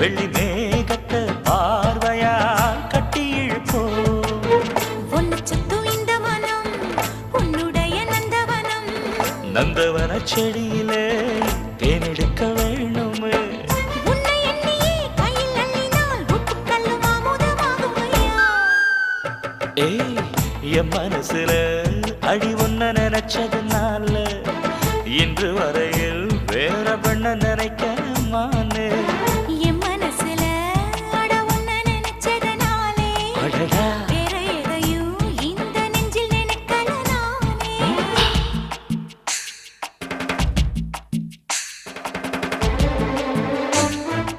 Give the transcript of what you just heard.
வெள்ளி மேகத்தை பார்வையா கட்டி இழுப்போ ஒன்னு சுத்தும் இந்த மனம் உன்னுடைய நந்தவனம் நந்தவன செடியிலே தேனெடுக்க வேணுமே உன்னை எண்ணியே கையில் அள்ளினால் உப்புக்கல்லும் அமுதமாகுமையா ஏய் என் மனசுல அடி ஒன்ன நினைச்சதுனால இன்று வரையில் வேற பண்ண நினைக்க